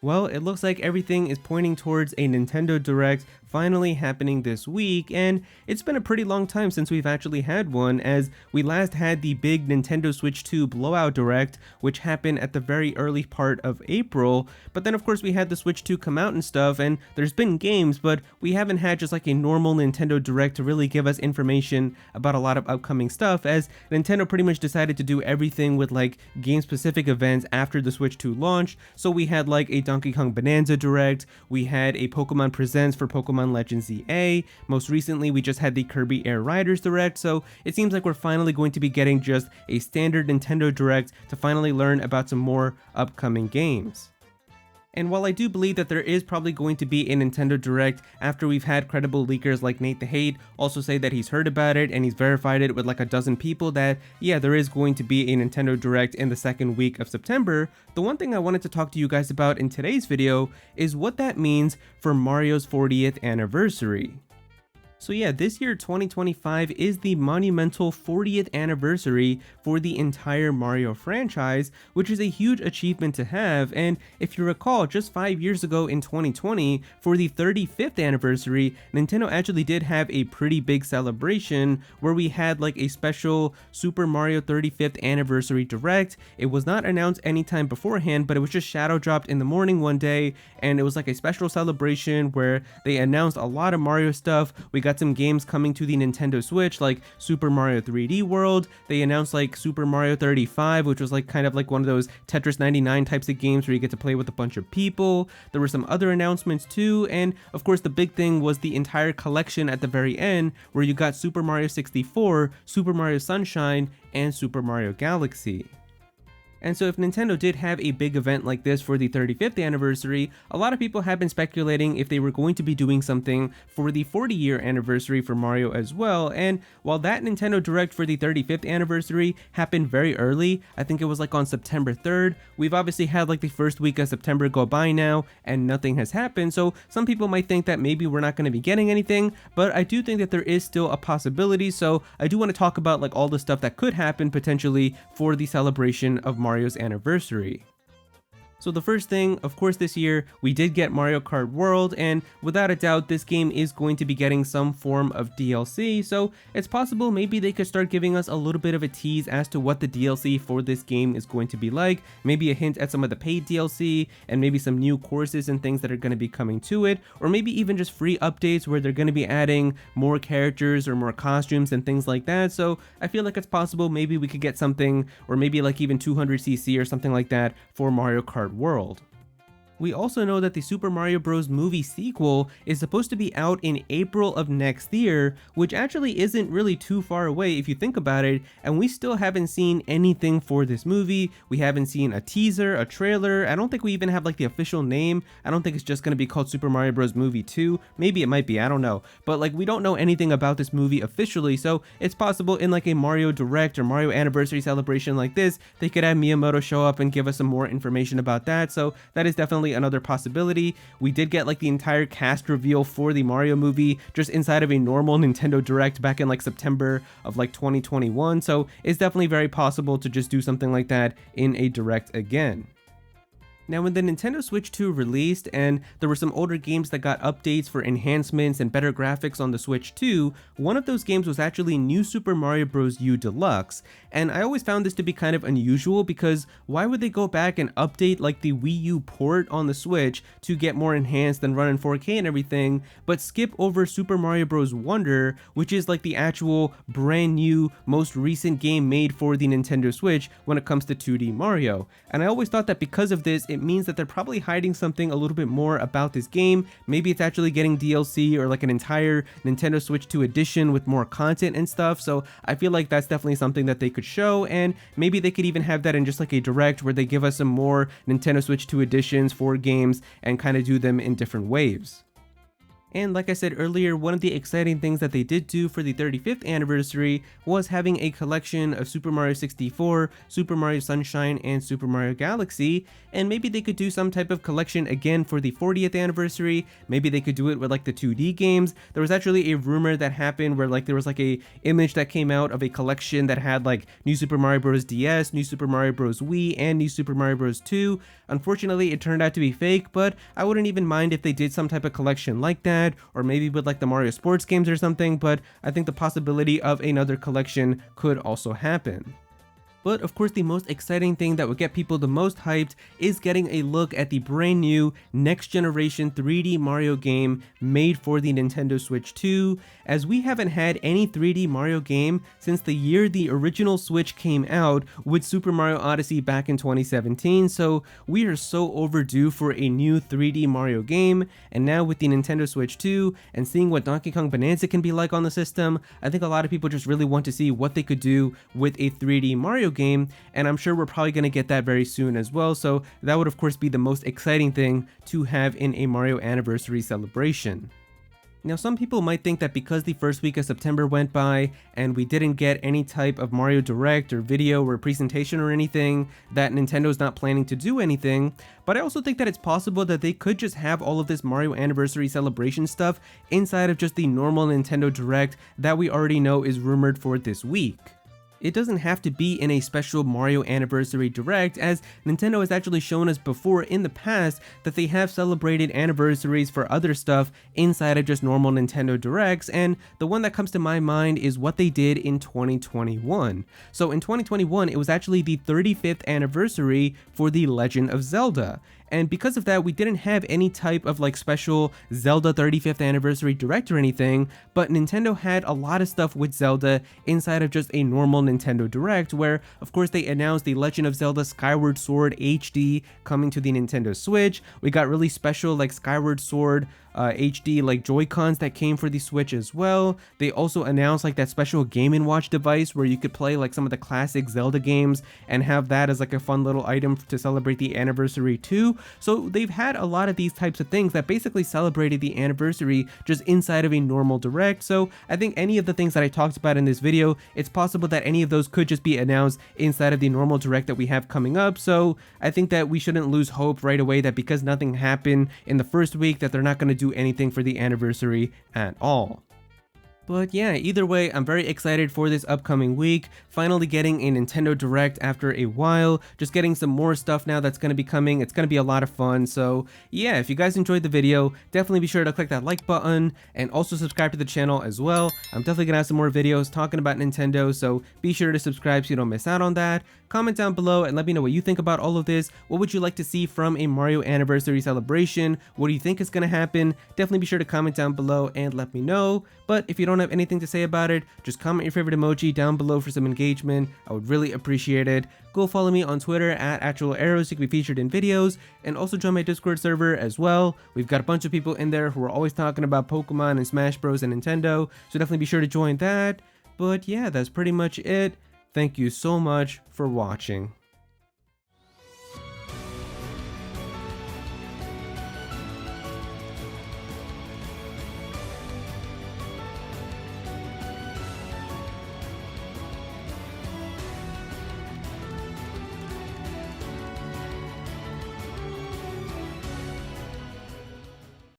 Well, it looks like everything is pointing towards a Nintendo Direct finally happening this week, and it's been a pretty long time since we've actually had one, as we last had the big Nintendo Switch 2 Blowout Direct, which happened at the very early part of April. But then of course we had the Switch 2 come out and stuff, and there's been games, but we haven't had just like a normal Nintendo Direct to really give us information about a lot of upcoming stuff, as Nintendo pretty much decided to do everything with like game specific events after the Switch 2 launched. So we had like a Donkey Kong Bonanza Direct, we had a Pokemon Presents for Pokemon Legends ZA, most recently we just had the Kirby Air Riders Direct, so it seems like we're finally going to be getting just a standard Nintendo Direct to finally learn about some more upcoming games. And while I do believe that there is probably going to be a Nintendo Direct after we've had credible leakers like Nate the Hate also say that he's heard about it and he's verified it with like a dozen people that, yeah, there is going to be a Nintendo Direct in the second week of September, the one thing I wanted to talk to you guys about in today's video is what that means for Mario's 40th anniversary. So yeah, this year 2025 is the monumental 40th anniversary for the entire Mario franchise, which is a huge achievement to have. And if you recall, just 5 years ago in 2020, for the 35th anniversary, Nintendo actually did have a pretty big celebration where we had like a special Super Mario 35th anniversary direct. It was not announced anytime beforehand, but it was just shadow dropped in the morning one day, and it was like a special celebration where they announced a lot of Mario stuff. We got some games coming to the Nintendo Switch like Super Mario 3D World. They announced like Super Mario 35, which was like kind of like one of those Tetris 99 types of games where you get to play with a bunch of people. There were some other announcements too, and of course the big thing was the entire collection at the very end where you got Super Mario 64, Super Mario Sunshine, and Super Mario Galaxy. And so if Nintendo did have a big event like this for the 35th anniversary, a lot of people have been speculating if they were going to be doing something for the 40-year anniversary for Mario as well. And while that Nintendo Direct for the 35th anniversary happened very early, I think it was like on September 3rd, we've obviously had like the first week of September go by now and nothing has happened. So some people might think that maybe we're not going to be getting anything, but I do think that there is still a possibility. So I do want to talk about like all the stuff that could happen potentially for the celebration of Mario's anniversary. So the first thing, of course, this year we did get Mario Kart World, and without a doubt this game is going to be getting some form of DLC, so it's possible maybe they could start giving us a little bit of a tease as to what the DLC for this game is going to be like, maybe a hint at some of the paid DLC, and maybe some new courses and things that are going to be coming to it, or maybe even just free updates where they're going to be adding more characters or more costumes and things like that. So I feel like it's possible maybe we could get something, or maybe like even 200cc or something like that for Mario Kart World. We also know that the Super Mario Bros. Movie sequel is supposed to be out in April of next year, which actually isn't really too far away if you think about it, and we still haven't seen anything for this movie. We haven't seen a teaser, a trailer. I don't think we even have like the official name. I don't think it's just going to be called Super Mario Bros. Movie 2. Maybe it might be, I don't know. But like we don't know anything about this movie officially, so it's possible in like a Mario Direct or Mario Anniversary celebration like this, they could have Miyamoto show up and give us some more information about that. So that is definitely another possibility. We did get like the entire cast reveal for the Mario movie just inside of a normal Nintendo Direct back in like September of like 2021, so it's definitely very possible to just do something like that in a Direct again. Now, when the Nintendo Switch 2 released and there were some older games that got updates for enhancements and better graphics on the Switch 2, one of those games was actually New Super Mario Bros. U Deluxe. And I always found this to be kind of unusual because why would they go back and update like the Wii U port on the Switch to get more enhanced and run in 4K and everything, but skip over Super Mario Bros. Wonder, which is like the actual brand new, most recent game made for the Nintendo Switch when it comes to 2D Mario. And I always thought that because of this, it means that they're probably hiding something a little bit more about this game. Maybe it's actually getting DLC or like an entire Nintendo Switch 2 edition with more content and stuff. So I feel like that's definitely something that they could show, and maybe they could even have that in just like a Direct where they give us some more Nintendo Switch 2 editions for games and kind of do them in different waves. And like I said earlier, one of the exciting things that they did do for the 35th anniversary was having a collection of Super Mario 64, Super Mario Sunshine, and Super Mario Galaxy, and maybe they could do some type of collection again for the 40th anniversary. Maybe they could do it with like the 2D games. There was actually a rumor that happened where like there was like a image that came out of a collection that had like New Super Mario Bros. DS, New Super Mario Bros. Wii, and New Super Mario Bros. 2. Unfortunately, it turned out to be fake, but I wouldn't even mind if they did some type of collection like that, or maybe with like the Mario sports games or something, but I think the possibility of another collection could also happen. But of course, the most exciting thing that would get people the most hyped is getting a look at the brand new next generation 3D Mario game made for the Nintendo Switch 2, as we haven't had any 3D Mario game since the year the original Switch came out with Super Mario Odyssey back in 2017, so we are so overdue for a new 3D Mario game. And now with the Nintendo Switch 2 and seeing what Donkey Kong Bonanza can be like on the system, I think a lot of people just really want to see what they could do with a 3D Mario game, and I'm sure we're probably going to get that very soon as well, so that would of course be the most exciting thing to have in a Mario anniversary celebration. Now, some people might think that because the first week of September went by and we didn't get any type of Mario Direct or video or presentation or anything, that Nintendo's not planning to do anything, but I also think that it's possible that they could just have all of this Mario Anniversary celebration stuff inside of just the normal Nintendo Direct that we already know is rumored for this week. It doesn't have to be in a special Mario Anniversary Direct, as Nintendo has actually shown us before in the past that they have celebrated anniversaries for other stuff inside of just normal Nintendo Directs, and the one that comes to my mind is what they did in 2021. So in 2021, it was actually the 35th anniversary for The Legend of Zelda. And because of that, we didn't have any type of like special Zelda 35th anniversary direct or anything, but Nintendo had a lot of stuff with Zelda inside of just a normal Nintendo Direct, where of course they announced The Legend of Zelda Skyward Sword HD coming to the Nintendo Switch. We got really special like Skyward Sword HD like Joy-Cons that came for the Switch as well. They also announced like that special Game & Watch device where you could play like some of the classic Zelda games and have that as like a fun little item to celebrate the anniversary too. So they've had a lot of these types of things that basically celebrated the anniversary just inside of a normal Direct. So I think any of the things that I talked about in this video, it's possible that any of those could just be announced inside of the normal Direct that we have coming up. So I think that we shouldn't lose hope right away that because nothing happened in the first week that they're not going to do anything for the anniversary at all. But yeah, either way, I'm very excited for this upcoming week, finally getting a Nintendo Direct after a while, just getting some more stuff now that's going to be coming. It's going to be a lot of fun. So yeah, if you guys enjoyed the video, definitely be sure to click that like button and also subscribe to the channel as well. I'm definitely going to have some more videos talking about Nintendo, so be sure to subscribe so you don't miss out on that. Comment down below and let me know what you think about all of this. What would you like to see from a Mario Anniversary celebration? What do you think is going to happen? Definitely be sure to comment down below and let me know. But if you don't have anything to say about it, just comment your favorite emoji down below for some engagement. I would really appreciate it. Go follow me on Twitter at @ActualAero so you can be featured in videos, and also join my Discord server as well. We've got a bunch of people in there who are always talking about Pokemon and Smash Bros and Nintendo, so definitely be sure to join that. But yeah, that's pretty much it. Thank you so much for watching.